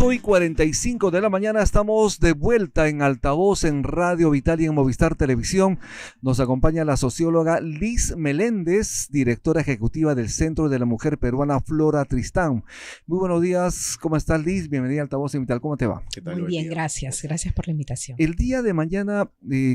8:45 de la mañana, estamos de vuelta en Altavoz, en Radio Vital y en Movistar Televisión. Nos acompaña la socióloga Liz Meléndez, directora ejecutiva del Centro de la Mujer Peruana Flora Tristán. Muy buenos días, ¿cómo estás, Liz? Bienvenida a Altavoz en Vital, ¿cómo te va? ¿Qué tal? Muy bien, gracias por la invitación. El día de mañana,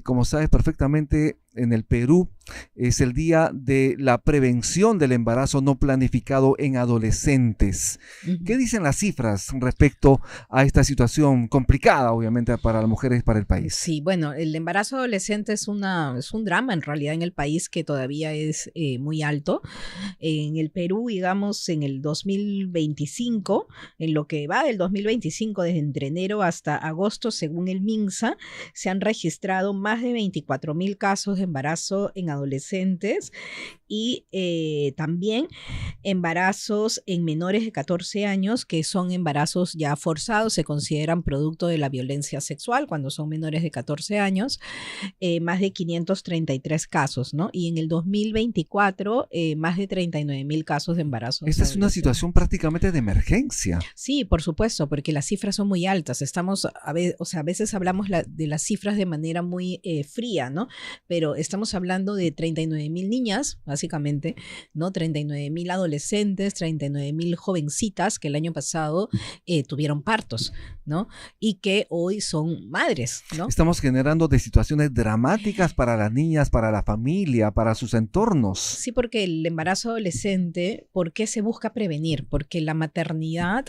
como sabes perfectamente, en el Perú es el día de la prevención del embarazo no planificado en adolescentes. ¿Qué dicen las cifras respecto a esta situación complicada, obviamente, para las mujeres y para el país? Sí, bueno, el embarazo adolescente es un drama en realidad en el país que todavía es muy alto. En el Perú, digamos, en el 2025, en lo que va del 2025, desde entre enero hasta agosto, según el MINSA, se han registrado más de 24,000 casos de embarazo en adolescentes y también embarazos en menores de 14 años, que son embarazos ya forzados, se consideran producto de la violencia sexual cuando son menores de 14 años, más de 533 casos, ¿no? Y en el 2024, más de 39,000 casos de embarazo. Esta es una situación prácticamente de emergencia. Sí, por supuesto, porque las cifras son muy altas. Estamos, a veces hablamos de las cifras de manera muy fría, ¿no? Pero estamos hablando de 39,000 niñas, básicamente, ¿no? 39,000 adolescentes, 39,000 jovencitas que el año pasado tuvieron partos, ¿no? Y que hoy son madres, ¿no? Estamos generando de situaciones dramáticas para las niñas, para la familia, para sus entornos. Sí, porque el embarazo adolescente, ¿por qué se busca prevenir? Porque la maternidad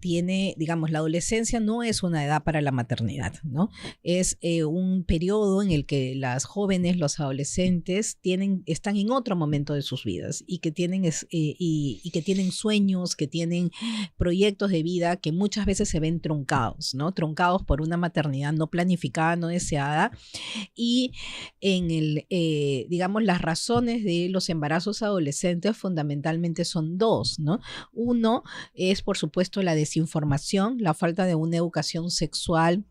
tiene, digamos, la adolescencia no es una edad para la maternidad, ¿no? Es un periodo en el que las jóvenes, los adolescentes están en otro momento de sus vidas y que tienen que tienen sueños, que tienen proyectos de vida que muchas veces se ven truncados, ¿no? Truncados por una maternidad no planificada, no deseada. Y digamos, las razones de los embarazos adolescentes fundamentalmente son dos, ¿no? Uno es, por supuesto, la desinformación, la falta de una educación sexual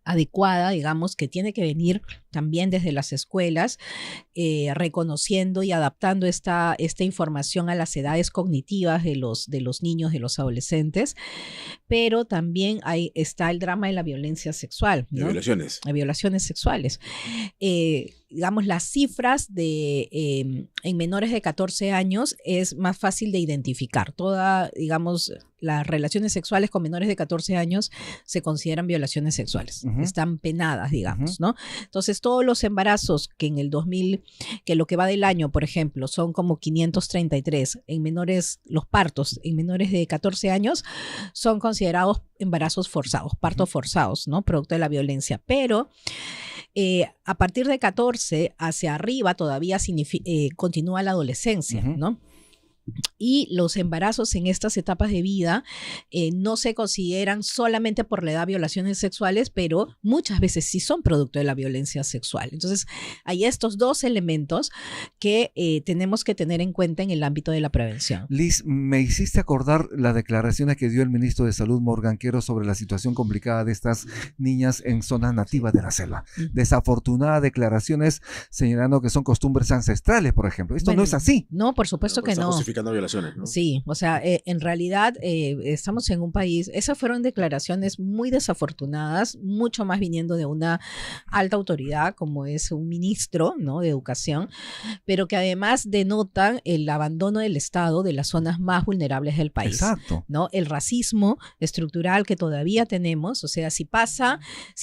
adecuada, digamos, que tiene que venir también desde las escuelas, reconociendo y adaptando esta información a las edades cognitivas de los niños, de los adolescentes, pero también está el drama de la violencia sexual, ¿no? De violaciones sexuales. Digamos, las cifras en menores de 14 años es más fácil de identificar. Digamos, las relaciones sexuales con menores de 14 años se consideran violaciones sexuales. Están penadas, digamos, ¿no? Entonces, todos los embarazos que que lo que va del año, por ejemplo, son como 533 en menores, los partos en menores de 14 años son considerados embarazos forzados, partos forzados, ¿no? Producto de la violencia. Pero a partir de 14 hacia arriba todavía continúa la adolescencia, ¿no? Y los embarazos en estas etapas de vida no se consideran solamente por la edad violaciones sexuales, pero muchas veces sí son producto de la violencia sexual. Entonces, hay estos dos elementos que tenemos que tener en cuenta en el ámbito de la prevención. Liz, me hiciste acordar las declaraciones que dio el ministro de Salud, Morgan Quero, sobre la situación complicada de estas niñas en zonas nativas de la selva. Desafortunadas declaraciones señalando que son costumbres ancestrales, por ejemplo. Esto no es así. No, por supuesto que no. Violaciones, ¿no? Sí, o sea, en realidad estamos en un país, esas fueron declaraciones muy desafortunadas, mucho más viniendo de una alta autoridad como es un ministro, ¿no?, de educación, pero que además denotan el abandono del Estado de las zonas más vulnerables del país. Exacto. ¿No? El racismo estructural que todavía tenemos, o sea, si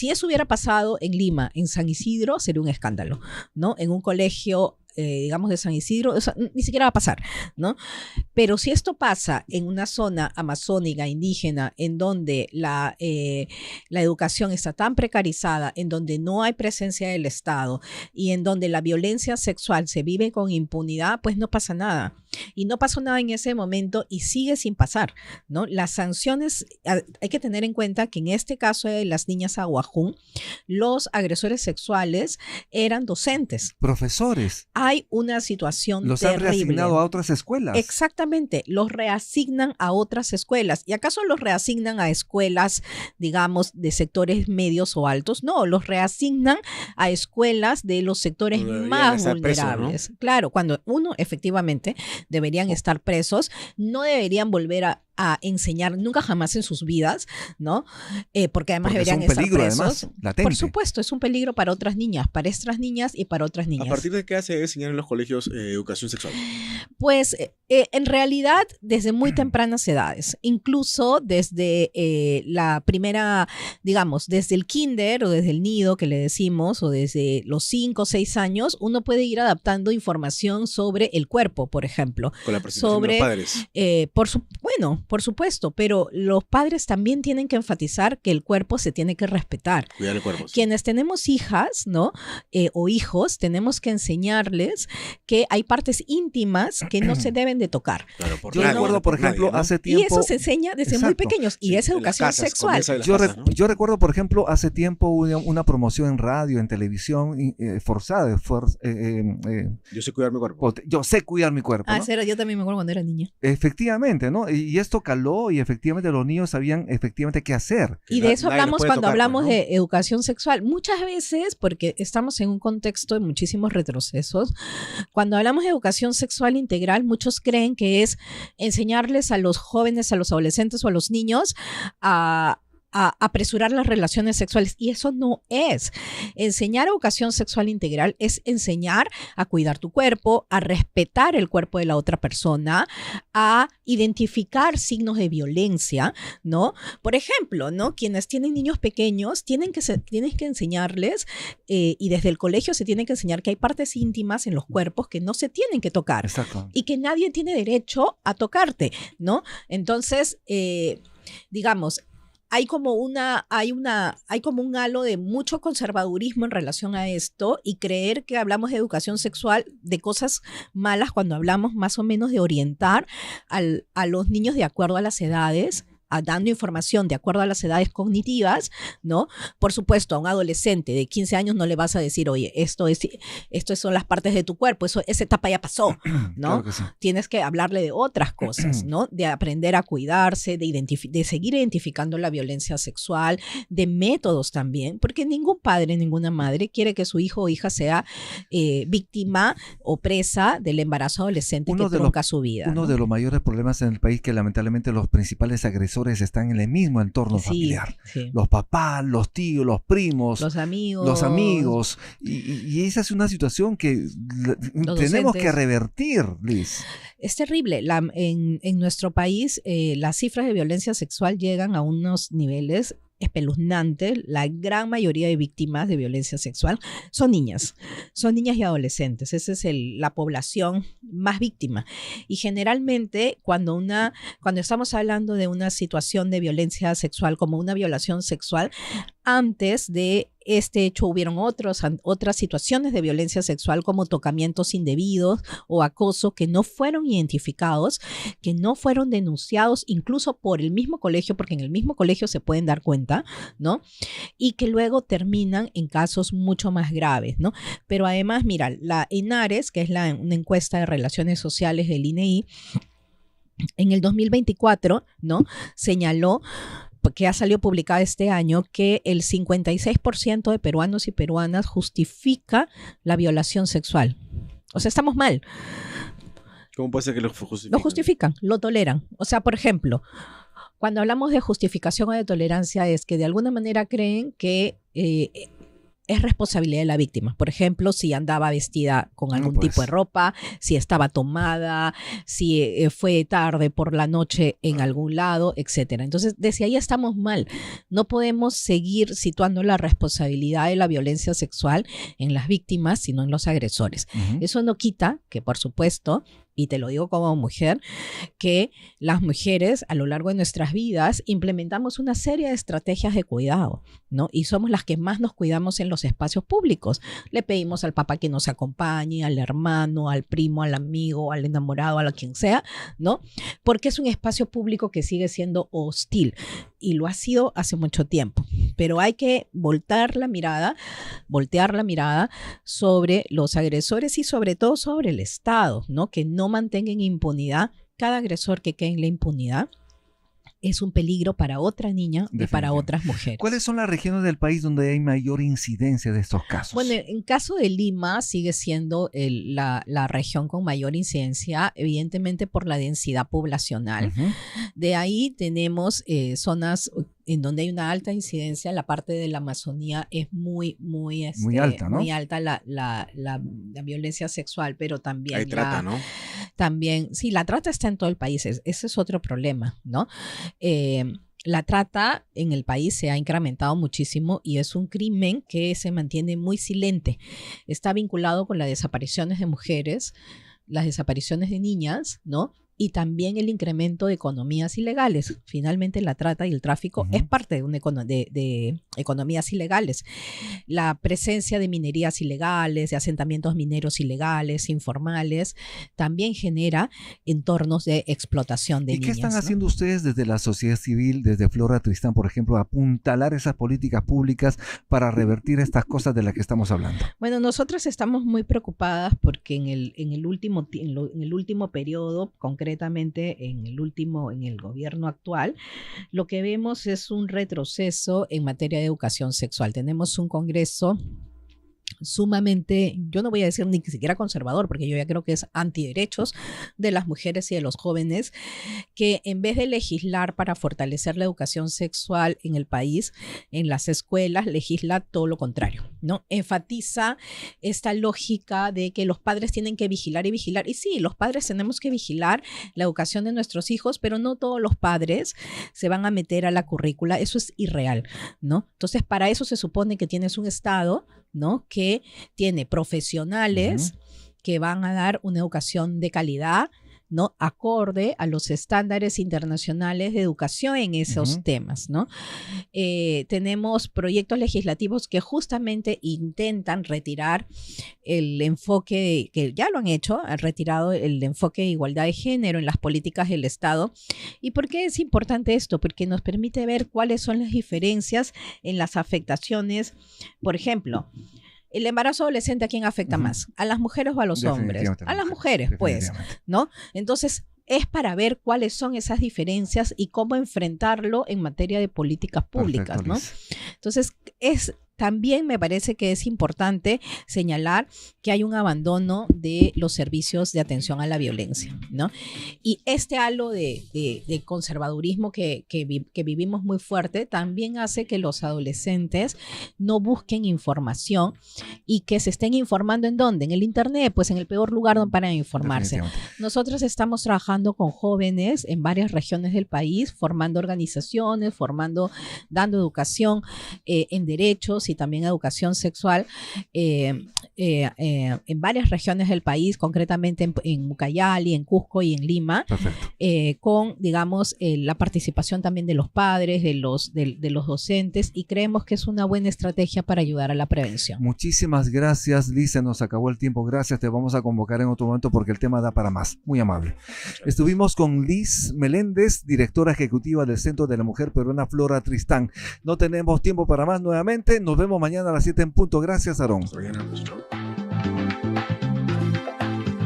eso hubiera pasado en Lima, en San Isidro, sería un escándalo, ¿no? En un colegio digamos, de San Isidro, eso ni siquiera va a pasar, ¿no? Pero si esto pasa en una zona amazónica, indígena, en donde la educación está tan precarizada, en donde no hay presencia del Estado y en donde la violencia sexual se vive con impunidad, pues no pasa nada. Y no pasó nada en ese momento y sigue sin pasar, ¿no? Las sanciones, hay que tener en cuenta que en este caso de las niñas Aguajún, los agresores sexuales eran docentes. Profesores. Hay una situación terrible. Los han reasignado a otras escuelas. Exactamente, los reasignan a otras escuelas. ¿Y acaso los reasignan a escuelas, digamos, de sectores medios o altos? No, los reasignan a escuelas de los sectores más vulnerables. Preso, ¿no? Claro, cuando efectivamente deberían estar presos, no deberían volver a a enseñar nunca jamás en sus vidas, ¿no? Porque además Porque deberían es un estar peligro, presos. además, latente. Por supuesto, es un peligro para otras niñas y para otras niñas. ¿A partir de qué edad se debe enseñar en los colegios educación sexual? Pues en realidad desde muy tempranas edades, incluso desde la primera, digamos, desde el kinder o desde el nido que le decimos, o desde los 5 o 6 años, uno puede ir adaptando información sobre el cuerpo, por ejemplo. Con la presentación de los padres. Bueno, por supuesto, pero los padres también tienen que enfatizar que el cuerpo se tiene que respetar. Cuidar el cuerpo. Sí. Quienes tenemos hijas, ¿no? O hijos, tenemos que enseñarles que hay partes íntimas que no se deben de tocar. Claro, Yo recuerdo, por ejemplo, nadie, ¿no? hace tiempo... Y eso se enseña desde muy pequeños, y es en las educación casas, sexual. comienza de las casas, ¿no? Yo recuerdo, por ejemplo, hace tiempo una promoción en radio, en televisión, forzada. Yo sé cuidar mi cuerpo. Yo sé cuidar mi cuerpo, ¿no? Cero, yo también me acuerdo cuando era niña. Efectivamente, ¿no? Y esto caló y efectivamente los niños sabían efectivamente qué hacer. Y de eso nadie hablamos los puede cuando tocar, hablamos pues, ¿no? de educación sexual. Muchas veces, porque estamos en un contexto de muchísimos retrocesos, cuando hablamos de educación sexual integral, muchos creen que es enseñarles a los jóvenes, a los adolescentes o a los niños a apresurar las relaciones sexuales, y eso no es. Enseñar educación sexual integral es enseñar a cuidar tu cuerpo, a respetar el cuerpo de la otra persona, a identificar signos de violencia, ¿no? Por ejemplo, ¿no? Quienes tienen niños pequeños tienes que enseñarles, y desde el colegio se tiene que enseñar que hay partes íntimas en los cuerpos que no se tienen que tocar. Exacto. Y que nadie tiene derecho a tocarte, ¿no? Entonces, digamos, hay como un halo de mucho conservadurismo en relación a esto, y creer que hablamos de educación sexual, de cosas malas, cuando hablamos más o menos de orientar a los niños de acuerdo a las edades, dando información de acuerdo a las edades cognitivas, ¿no? Por supuesto, a un adolescente de 15 años no le vas a decir, oye, esto son las partes de tu cuerpo, esa etapa ya pasó, ¿no? Claro que sí. Tienes que hablarle de otras cosas, ¿no? De aprender a cuidarse, de seguir identificando la violencia sexual, de métodos también, porque ningún padre, ninguna madre quiere que su hijo o hija sea víctima o presa del embarazo adolescente que trunca su vida. Uno ¿no? de los mayores problemas en el país, que lamentablemente los principales agresores están en el mismo entorno familiar. Sí. Los papás, los tíos, los primos, los amigos. Y esa es una situación que tenemos que revertir, Liz. Es terrible. En nuestro país las cifras de violencia sexual llegan a unos niveles espeluznantes. La gran mayoría de víctimas de violencia sexual son niñas y adolescentes. Esa es la población más víctima. Y generalmente cuando estamos hablando de una situación de violencia sexual como una violación sexual, antes de este hecho hubieron otras situaciones de violencia sexual, como tocamientos indebidos o acoso, que no fueron identificados, que no fueron denunciados incluso por el mismo colegio, porque en el mismo colegio se pueden dar cuenta, ¿no? Y que luego terminan en casos mucho más graves, ¿no? Pero además, mira, la ENARES, que es una encuesta de relaciones sociales del INEI, en el 2024, ¿no? Señaló, que ha salido publicada este año, que el 56% de peruanos y peruanas justifica la violación sexual. O sea, estamos mal. ¿Cómo puede ser que lo justifiquen? Lo justifican, lo toleran. O sea, por ejemplo, cuando hablamos de justificación o de tolerancia, es que de alguna manera creen que es responsabilidad de la víctima. Por ejemplo, si andaba vestida con algún tipo de ropa, si estaba tomada, si fue tarde por la noche en algún lado, etcétera. Entonces, desde ahí estamos mal. No podemos seguir situando la responsabilidad de la violencia sexual en las víctimas, sino en los agresores. Eso no quita que, por supuesto, y te lo digo como mujer, que las mujeres a lo largo de nuestras vidas implementamos una serie de estrategias de cuidado, ¿no? Y somos las que más nos cuidamos en los espacios públicos. Le pedimos al papá que nos acompañe, al hermano, al primo, al amigo, al enamorado, a quien sea, ¿no? Porque es un espacio público que sigue siendo hostil, y lo ha sido hace mucho tiempo. Pero hay que voltear la mirada sobre los agresores y sobre todo sobre el Estado, ¿no? Que no mantenga en impunidad. Cada agresor que quede en la impunidad es un peligro para otra niña y para otras mujeres. ¿Cuáles son las regiones del país donde hay mayor incidencia de estos casos? Bueno, en caso de Lima sigue siendo la región con mayor incidencia, evidentemente por la densidad poblacional. De ahí tenemos zonas en donde hay una alta incidencia. La parte de la Amazonía es muy alta, ¿no? Muy alta la violencia sexual, pero también hay trata, ¿no? También, sí, la trata está en todo el país. Ese es otro problema, ¿no? La trata en el país se ha incrementado muchísimo y es un crimen que se mantiene muy silente. Está vinculado con las desapariciones de mujeres, las desapariciones de niñas, ¿no? Y también el incremento de economías ilegales. Finalmente, la trata y el tráfico es parte de economías ilegales. La presencia de minerías ilegales, de asentamientos mineros ilegales, informales, también genera entornos de explotación de niñas. ¿Y qué están ¿no? haciendo ustedes desde la sociedad civil, desde Flora Tristán, por ejemplo, apuntalar esas políticas públicas para revertir estas cosas de las que estamos hablando? Bueno, nosotras estamos muy preocupadas porque en el último periodo, concretamente en el gobierno actual, lo que vemos es un retroceso en materia de educación sexual. Tenemos un Congreso sumamente, yo no voy a decir ni siquiera conservador, porque yo ya creo que es antiderechos de las mujeres y de los jóvenes, que en vez de legislar para fortalecer la educación sexual en el país, en las escuelas, legisla todo lo contrario, ¿no? Enfatiza esta lógica de que los padres tienen que vigilar y vigilar, y sí, los padres tenemos que vigilar la educación de nuestros hijos, pero no todos los padres se van a meter a la currícula, eso es irreal, ¿no? Entonces, para eso se supone que tienes un Estado, ¿no? Que tiene profesionales que van a dar una educación de calidad, ¿no? Acorde a los estándares internacionales de educación en esos temas, ¿no? Tenemos proyectos legislativos que justamente intentan retirar el enfoque, que ya lo han hecho, han retirado el enfoque de igualdad de género en las políticas del Estado. ¿Y por qué es importante esto? Porque nos permite ver cuáles son las diferencias en las afectaciones. Por ejemplo, el embarazo adolescente, ¿a quién afecta más? ¿A las mujeres o a los hombres? A las mujeres, pues, ¿no? Entonces, es para ver cuáles son esas diferencias y cómo enfrentarlo en materia de políticas públicas, ¿no? Entonces, también me parece que es importante señalar que hay un abandono de los servicios de atención a la violencia, ¿no? Y este halo de conservadurismo que vivimos muy fuerte también hace que los adolescentes no busquen información y que se estén informando ¿en dónde? En el internet, pues en el peor lugar para informarse. Nosotros estamos trabajando con jóvenes en varias regiones del país, formando organizaciones, dando educación en derechos y también educación sexual en varias regiones del país, concretamente en Ucayali, en Cusco y en Lima, con, digamos, la participación también de los padres, de los docentes, y creemos que es una buena estrategia para ayudar a la prevención. Muchísimas gracias, Liz, se nos acabó el tiempo, gracias, te vamos a convocar en otro momento porque el tema da para más, muy amable. Estuvimos con Liz Meléndez, directora ejecutiva del Centro de la Mujer Peruana Flora Tristán. No tenemos tiempo para más nuevamente, nos vemos mañana a las 7 en punto. Gracias, Aarón.